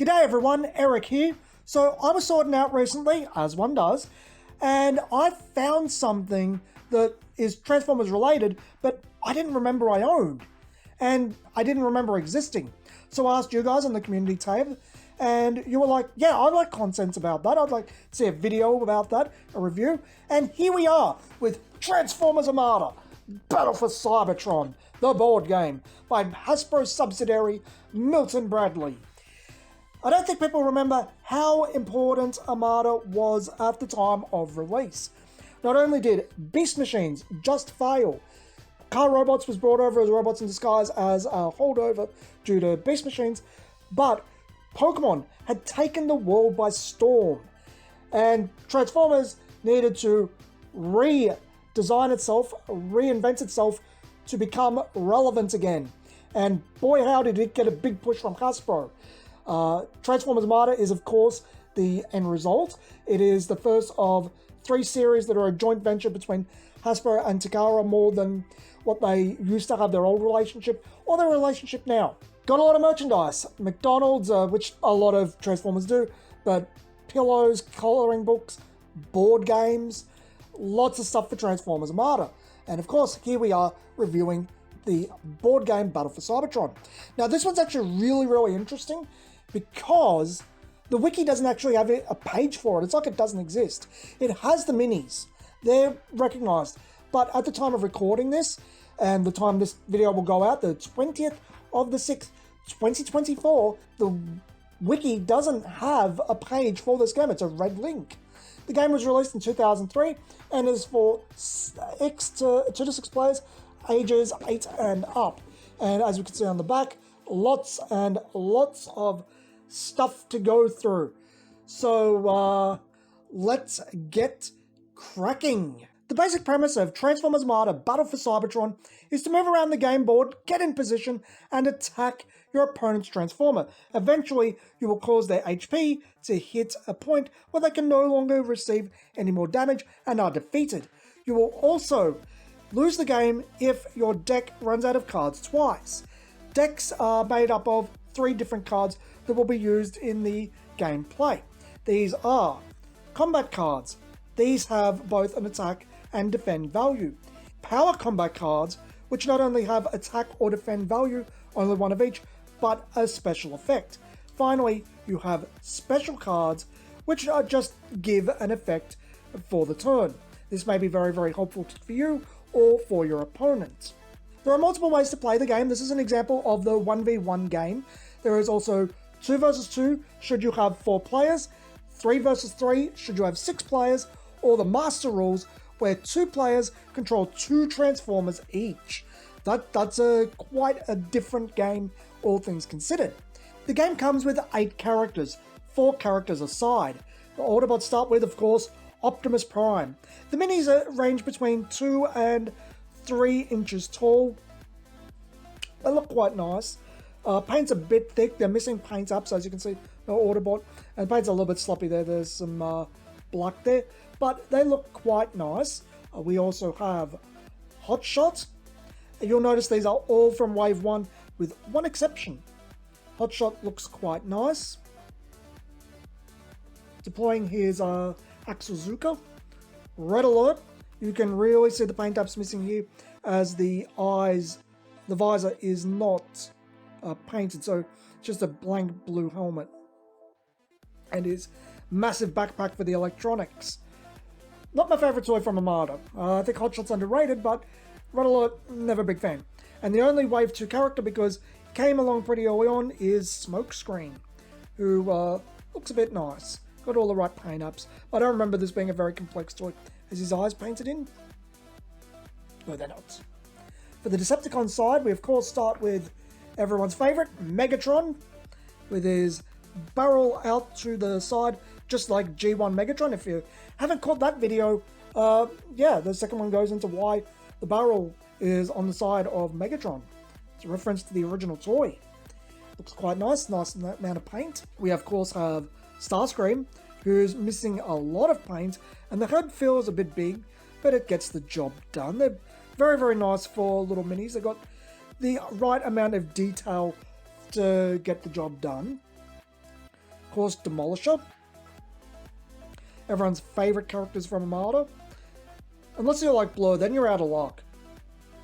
G'day everyone, Eric here. So I was sorting out recently, as one does, and I found something that is Transformers related, but I didn't remember I owned, and I didn't remember existing. So I asked you guys on the community tab, and you were like, yeah, I'd like content about that. I'd like to see a video about that, a review. And here we are with Transformers Armada Battle for Cybertron, the board game by Hasbro subsidiary Milton Bradley. I don't think people remember how important Armada was at the time of release. Not only did Beast Machines just fail, Car Robots was brought over as Robots in Disguise as a holdover due to Beast Machines, but Pokemon had taken the world by storm, and Transformers needed to redesign itself, reinvent itself to become relevant again. And boy howdy did it get a big push from Hasbro. Transformers Armada is, of course, the end result. It is the first of 3 series that are a joint venture between Hasbro and Takara, more than what they used to have their old relationship, or their relationship now. Got a lot of merchandise. McDonald's, which a lot of Transformers do, but pillows, colouring books, board games, lots of stuff for Transformers Armada. And of course, here we are reviewing the board game Battle for Cybertron. Now, this one's actually really interesting, because the wiki doesn't actually have a page for it. It's like it doesn't exist. It has the minis. They're recognized. But at the time of recording this, and the time this video will go out, the 20th of the 6th, 2024, the wiki doesn't have a page for this game. It's a red link. The game was released in 2003 and is for 2 to 6 players, ages 8 and up. And as we can see on the back, lots and lots of stuff to go through. So let's get cracking. The basic premise of Transformers Armada Battle for Cybertron is to move around the game board, get in position, and attack your opponent's Transformer. Eventually, you will cause their HP to hit a point where they can no longer receive any more damage and are defeated. You will also lose the game if your deck runs out of cards twice. Decks are made up of 3 different cards that will be used in the gameplay. These are combat cards. These have both an attack and defend value. Power combat cards, which not only have attack or defend value, only one of each, but a special effect. Finally, you have special cards, which just give an effect for the turn. This may be very helpful for you or for your opponent. There are multiple ways to play the game. This is an example of the 1v1 game. There is also 2 versus 2 should you have 4 players, 3 versus 3 should you have 6 players, or the Master Rules where 2 players control 2 Transformers each. That's quite a different game, all things considered. The game comes with 8 characters, 4 characters aside. The Autobots start with, of course, Optimus Prime. The minis range between 2 and 3 inches tall. They look quite nice. Paint's a bit thick. They're missing paint up, so as you can see, no Autobot. And paint's a little bit sloppy there. There's some black there. But they look quite nice. We also have Hotshot. You'll notice these are all from Wave 1, with one exception. Hotshot looks quite nice. Deploying his Axel Zuka. Red Alert. You can really see the paint ups missing here, as the visor is not painted, so just a blank blue helmet. And his massive backpack for the electronics. Not my favourite toy from Armada. I think Hotshot's underrated, but Red Alert, never a big fan. And the only Wave 2 character, because he came along pretty early on, is Smokescreen, who looks a bit nice. Got all the right paint ups. I don't remember this being a very complex toy. Is his eyes painted in? No, they're not. For the Decepticon side, we of course start with everyone's favourite, Megatron, with his barrel out to the side, just like G1 Megatron. If you haven't caught that video, yeah, the second one goes into why the barrel is on the side of Megatron. It's a reference to the original toy. Looks quite nice amount of paint. We of course have Starscream, who's missing a lot of paint, and the head feels a bit big, but it gets the job done. They're very nice for little minis. They got the right amount of detail to get the job done. Of course, Demolisher. Everyone's favourite characters from Armada. Unless you like Blur, then you're out of luck.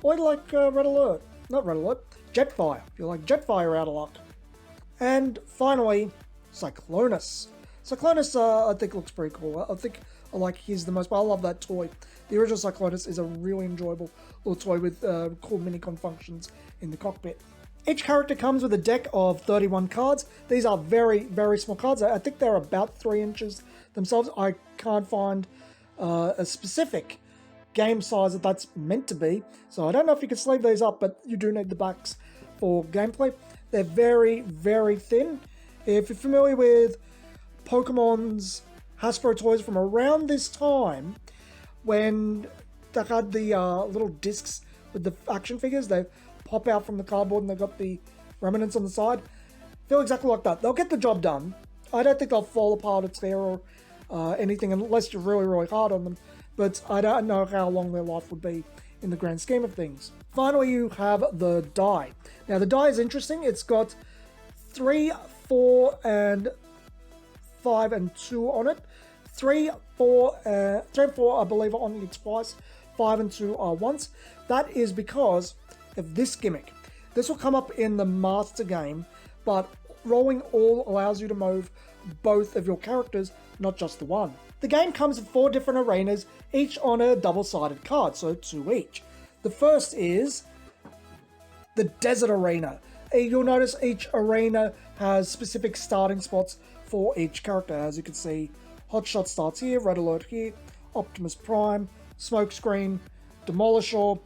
Or you like Red Alert. Not Red Alert. Jetfire. If you like Jetfire, you're out of luck. And finally, Cyclonus. Cyclonus, I think, looks pretty cool. I think I like his the most, but I love that toy. The original Cyclonus is a really enjoyable little toy with cool mini-con functions in the cockpit. Each character comes with a deck of 31 cards. These are very, very small cards. I think they're about 3 inches themselves. I can't find a specific game size that's meant to be. So I don't know if you can sleeve these up, but you do need the backs for gameplay. They're very, very thin. If you're familiar with Pokemon's Hasbro toys from around this time, when they had the little discs with the action figures, they pop out from the cardboard and they've got the remnants on the side. Feel exactly like that. They'll get the job done. I don't think they'll fall apart or tear or anything unless you're really, really hard on them. But I don't know how long their life would be in the grand scheme of things. Finally, you have the die. Now, the die is interesting. It's got 3, 4, and 5 and 2 on it. 3, 4, and 4, I believe, are only twice. 5 and 2 are once. That is because of this gimmick. This will come up in the master game, but rolling all allows you to move both of your characters, not just the one. The game comes with 4 different arenas, each on a double-sided card, so 2 each. The first is the Desert Arena. You'll notice each arena has specific starting spots for each character. As you can see, Hotshot starts here, Red Alert here, Optimus Prime, Smokescreen, Demolisher,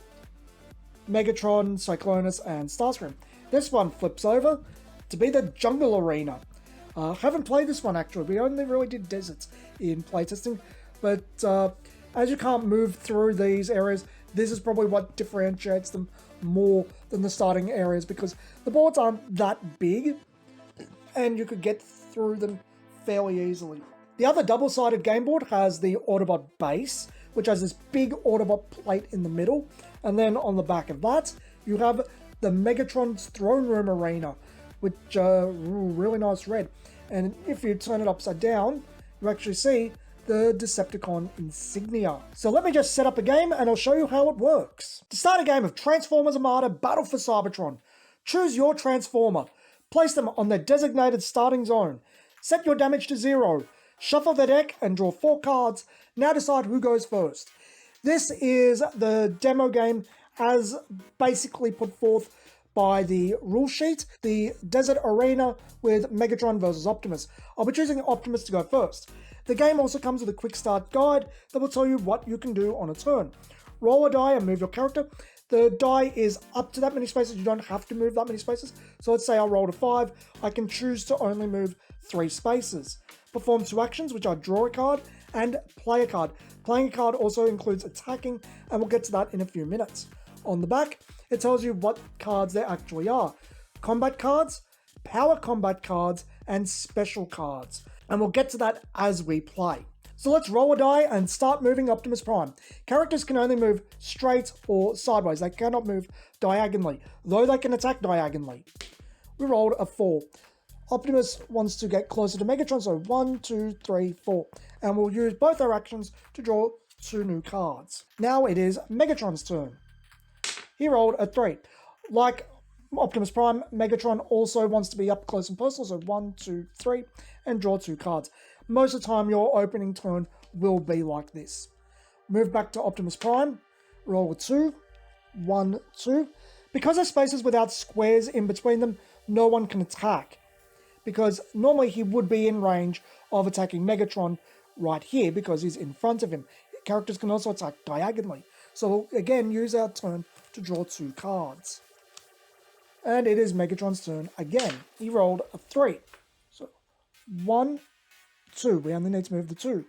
Megatron, Cyclonus, and Starscream. This one flips over to be the Jungle Arena. Haven't played this one actually, we only really did deserts in playtesting, but as you can't move through these areas, this is probably what differentiates them more than the starting areas, because the boards aren't that big and you could get through them fairly easily. The other double-sided game board has the Autobot base, which has this big Autobot plate in the middle, and then on the back of that you have the Megatron's Throne Room Arena, which really nice red. And if you turn it upside down, you actually see the Decepticon insignia. So let me just set up a game and I'll show you how it works. To start a game of Transformers Armada Battle for Cybertron, choose your Transformer, place them on their designated starting zone, set your damage to 0, shuffle the deck and draw 4 cards. Now decide who goes first. This is the demo game as basically put forth by the rule sheet, the Desert Arena with Megatron versus Optimus. I'll be choosing Optimus to go first. The game also comes with a quick start guide that will tell you what you can do on a turn. Roll a die and move your character. The die is up to that many spaces, you don't have to move that many spaces. So let's say I rolled a 5, I can choose to only move 3 spaces. Perform 2 actions, which are draw a card and play a card. Playing a card also includes attacking, and we'll get to that in a few minutes. On the back, it tells you what cards there actually are. Combat cards, power combat cards, and special cards. And we'll get to that as we play. So let's roll a die and start moving Optimus Prime. Characters can only move straight or sideways. They cannot move diagonally, though they can attack diagonally. We rolled a 4. Optimus wants to get closer to Megatron, so 1, 2, 3, 4. And we'll use both our actions to draw 2 new cards. Now it is Megatron's turn. He rolled a 3. Like Optimus Prime, Megatron also wants to be up close and personal, so 1, 2, 3, and draw 2 cards. Most of the time, your opening turn will be like this. Move back to Optimus Prime, roll a 2, 1, 2. Because there's spaces without squares in between them, no one can attack. Because normally he would be in range of attacking Megatron right here because he's in front of him. Characters can also attack diagonally. So we'll again use our turn to draw 2 cards. And it is Megatron's turn again. He rolled a 3. So 1, 2. We only need to move the 2.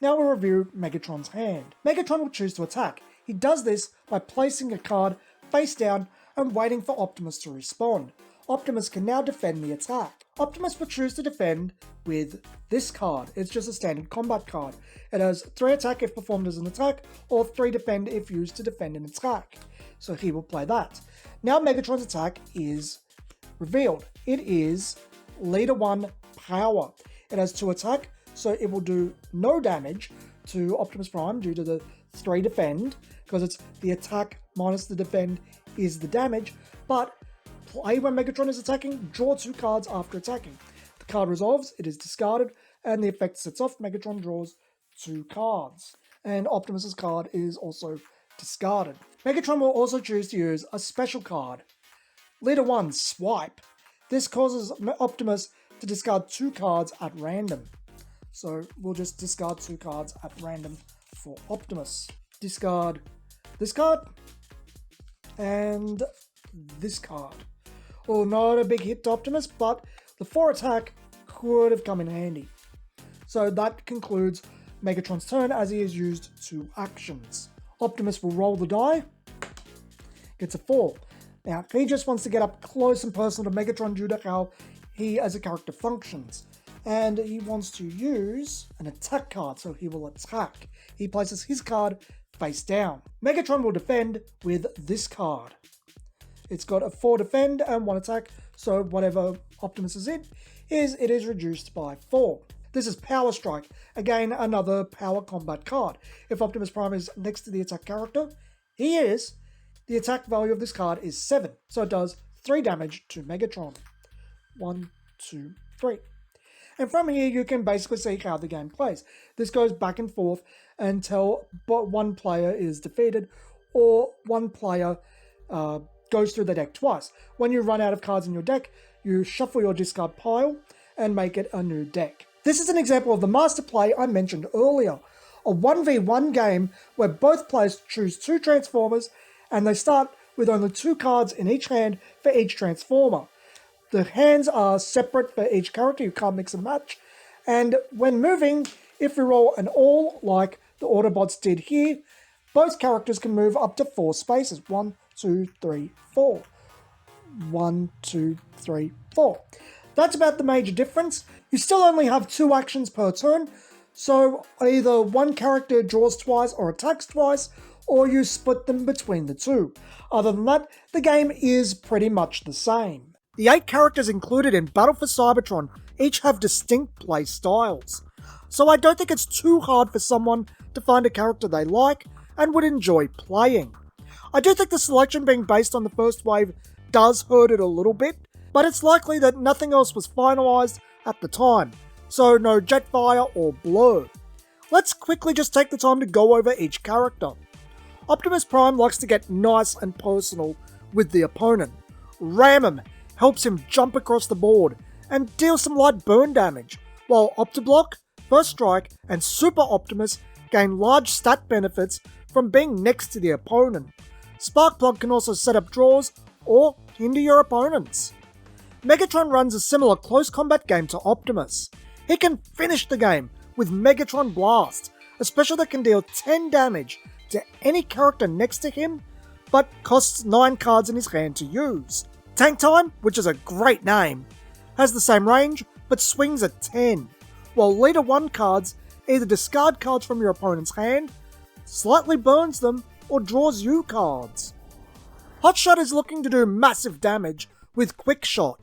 Now we'll review Megatron's hand. Megatron will choose to attack. He does this by placing a card face down and waiting for Optimus to respond. Optimus can now defend the attack. Optimus will choose to defend with this card. It's just a standard combat card. It has 3 attack if performed as an attack, or 3 defend if used to defend an attack. So he will play that. Now Megatron's attack is revealed. It is Leader 1 power. It has 2 attack, so it will do no damage to Optimus Prime due to the 3 defend, because it's the attack minus the defend is the damage, but play when Megatron is attacking, draw 2 cards after attacking. The card resolves, it is discarded, and the effect sets off, Megatron draws 2 cards. And Optimus's card is also discarded. Megatron will also choose to use a special card. Leader 1, Swipe. This causes Optimus to discard 2 cards at random. So we'll just discard 2 cards at random for Optimus. Discard this card and this card. Well, not a big hit to Optimus, but the 4 attack could have come in handy. So that concludes Megatron's turn as he has used 2 actions. Optimus will roll the die, gets a 4. Now, he just wants to get up close and personal to Megatron due to how he as a character functions. And he wants to use an attack card, so he will attack. He places his card face down. Megatron will defend with this card. It's got a 4 defend and 1 attack, so whatever Optimus is in, it is reduced by 4. This is Power Strike, again another power combat card. If Optimus Prime is next to the attack character, he is. The attack value of this card is 7, so it does 3 damage to Megatron. 1, 2, 3. And from here you can basically see how the game plays. This goes back and forth until one player is defeated or one player goes through the deck twice. When you run out of cards in your deck, you shuffle your discard pile and make it a new deck. This is an example of the master play I mentioned earlier. A 1v1 game where both players choose 2 Transformers and they start with only 2 cards in each hand for each Transformer. The hands are separate for each character, you can't mix and match. And when moving, if we roll an all like the Autobots did here, both characters can move up to 4 spaces. 1, 2, 3, 4. 1, 2, 3, 4. That's about the major difference. You still only have 2 actions per turn, so either one character draws twice or attacks twice, or you split them between the 2. Other than that, the game is pretty much the same. The 8 characters included in Battle for Cybertron each have distinct play styles, so I don't think it's too hard for someone to find a character they like and would enjoy playing. I do think the selection being based on the first wave does hurt it a little bit, but it's likely that nothing else was finalised at the time, so no Jetfire or Blur. Let's quickly just take the time to go over each character. Optimus Prime likes to get nice and personal with the opponent. Ram him helps him jump across the board and deal some light burn damage, while Optiblock, First Strike, and Super Optimus gain large stat benefits from being next to the opponent. Sparkplug can also set up draws or hinder your opponents. Megatron runs a similar close combat game to Optimus. He can finish the game with Megatron Blast, a special that can deal 10 damage to any character next to him, but costs 9 cards in his hand to use. Tank Time, which is a great name, has the same range, but swings at 10, while Leader 1 cards either discard cards from your opponent's hand, slightly burns them, or draws you cards. Hotshot is looking to do massive damage with Quickshot.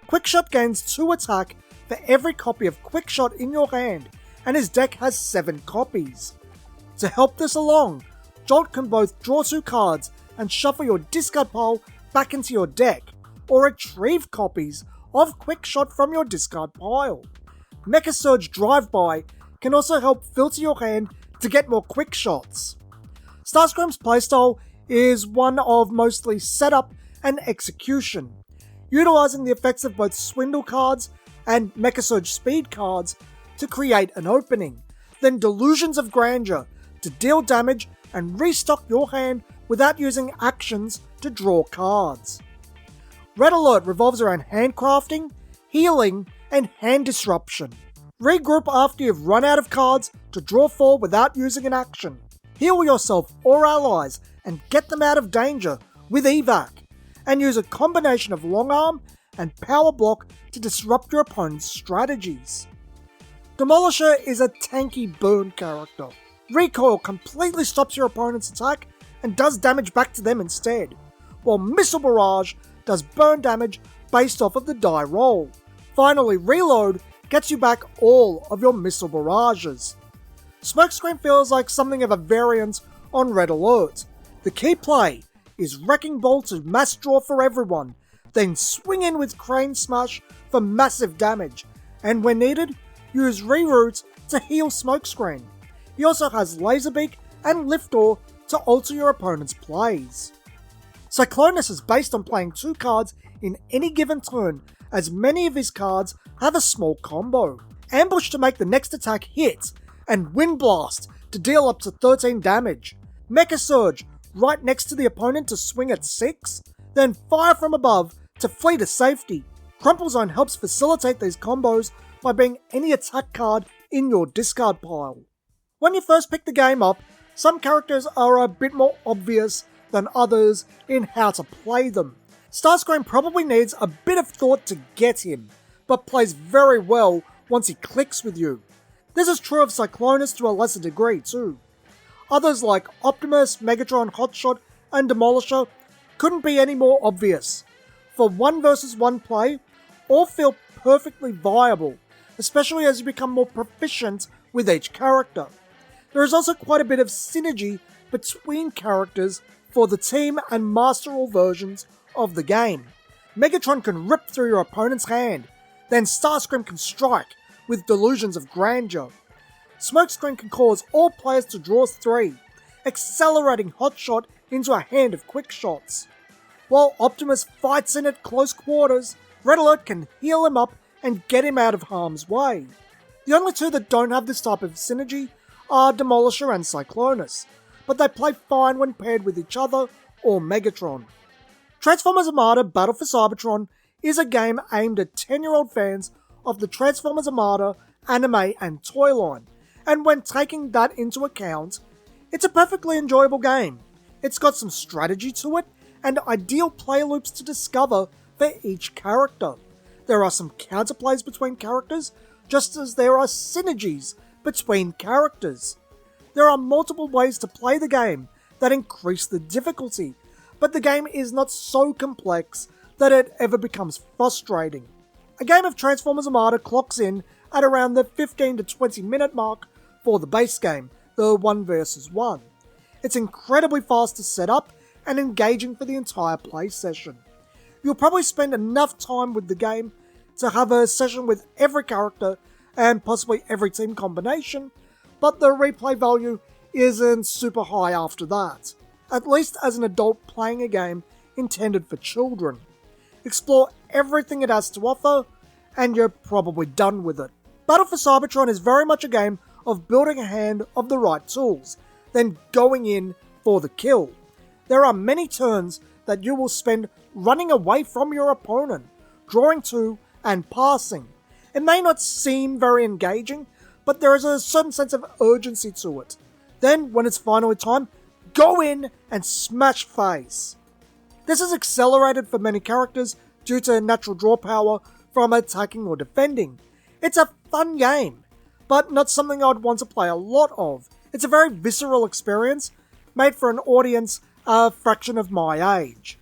Quickshot gains 2 attack for every copy of Quickshot in your hand, and his deck has 7 copies. To help this along, Jolt can both draw 2 cards and shuffle your discard pile back into your deck, or retrieve copies of Quickshot from your discard pile. Mecha Surge Drive-By can also help filter your hand to get more Quickshots. Starscream's playstyle is one of mostly setup and execution, utilising the effects of both Swindle cards and Mecha Surge Speed cards to create an opening, then Delusions of Grandeur to deal damage and restock your hand without using actions to draw cards. Red Alert revolves around handcrafting, healing, and hand disruption. Regroup after you've run out of cards to draw 4 without using an action. Heal yourself or allies and get them out of danger with evac, and use a combination of Long Arm and Power Block to disrupt your opponent's strategies. Demolisher is a tanky burn character. Recoil completely stops your opponent's attack and does damage back to them instead, while Missile Barrage does burn damage based off of the die roll. Finally, Reload gets you back all of your missile barrages. Smokescreen feels like something of a variant on Red Alert. The key play is Wrecking Ball to mass draw for everyone, then swing in with Crane Smash for massive damage, and when needed, use Reroute to heal Smokescreen. He also has Laserbeak and Liftdoor to alter your opponent's plays. Cyclonus is based on playing 2 cards in any given turn, as many of his cards have a small combo. Ambush to make the next attack hit, and Wind Blast to deal up to 13 damage. Mecha Surge right next to the opponent to swing at 6, then Fire from above to flee to safety. Crumple Zone helps facilitate these combos by being any attack card in your discard pile. When you first pick the game up, some characters are a bit more obvious than others in how to play them. Starscream probably needs a bit of thought to get him, but plays very well once he clicks with you. This is true of Cyclonus to a lesser degree too. Others like Optimus, Megatron, Hotshot, and Demolisher couldn't be any more obvious. For 1 versus 1 play, all feel perfectly viable, especially as you become more proficient with each character. There is also quite a bit of synergy between characters for the team and master all versions of the game. Megatron can rip through your opponent's hand, then Starscream can strike with Delusions of Grandeur. Smokescreen can cause all players to draw 3, accelerating Hotshot into a hand of quick shots. While Optimus fights in at close quarters, Red Alert can heal him up and get him out of harm's way. The only 2 that don't have this type of synergy are Demolisher and Cyclonus, but they play fine when paired with each other or Megatron. Transformers Armada Battle for Cybertron is a game aimed at 10-year-old fans of the Transformers Armada anime and toy line, and when taking that into account, it's a perfectly enjoyable game. It's got some strategy to it, and ideal play loops to discover for each character. There are some counterplays between characters, just as there are synergies between characters. There are multiple ways to play the game that increase the difficulty, but the game is not so complex that it ever becomes frustrating. A game of Transformers Armada clocks in at around the 15 to 20 minute mark for the base game, the 1 versus 1. It's incredibly fast to set up and engaging for the entire play session. You'll probably spend enough time with the game to have a session with every character and possibly every team combination, but the replay value isn't super high after that, at least as an adult playing a game intended for children. Explore everything it has to offer, and you're probably done with it. Battle for Cybertron is very much a game of building a hand of the right tools, then going in for the kill. There are many turns that you will spend running away from your opponent, drawing to, and passing. It may not seem very engaging, but there is a certain sense of urgency to it. Then, when it's finally time, go in and smash face. This is accelerated for many characters due to natural draw power from attacking or defending. It's a fun game, but not something I'd want to play a lot of. It's a very visceral experience, made for an audience a fraction of my age.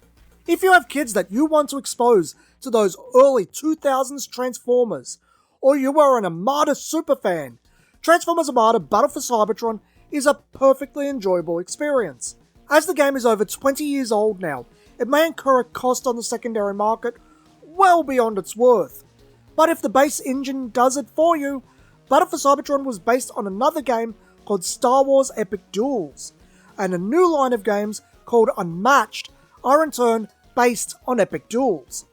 If you have kids that you want to expose to those early 2000s Transformers, or you are an Armada superfan, Transformers Armada Battle for Cybertron is a perfectly enjoyable experience. As the game is over 20 years old now, it may incur a cost on the secondary market well beyond its worth. But if the base engine does it for you, Battle for Cybertron was based on another game called Star Wars Epic Duels, and a new line of games called Unmatched are in turn based on Epic Duels.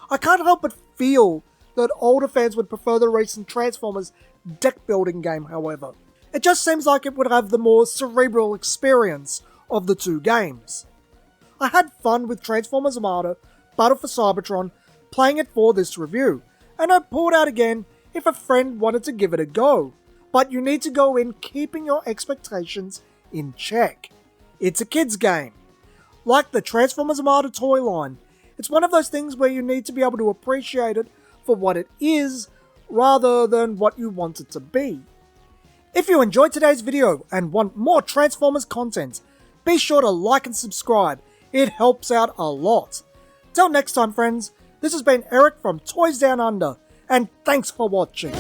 I can't help but feel that older fans would prefer the recent Transformers deck building game, however. It just seems like it would have the more cerebral experience of the 2 games. I had fun with Transformers Armada Battle for Cybertron playing it for this review, and I'd pull it out again if a friend wanted to give it a go. But you need to go in keeping your expectations in check. It's a kids game. Like the Transformers Armada toy line, it's one of those things where you need to be able to appreciate it for what it is, rather than what you want it to be. If you enjoyed today's video and want more Transformers content, be sure to like and subscribe. It helps out a lot. Till next time, friends, this has been Eric from Toys Down Under, and thanks for watching.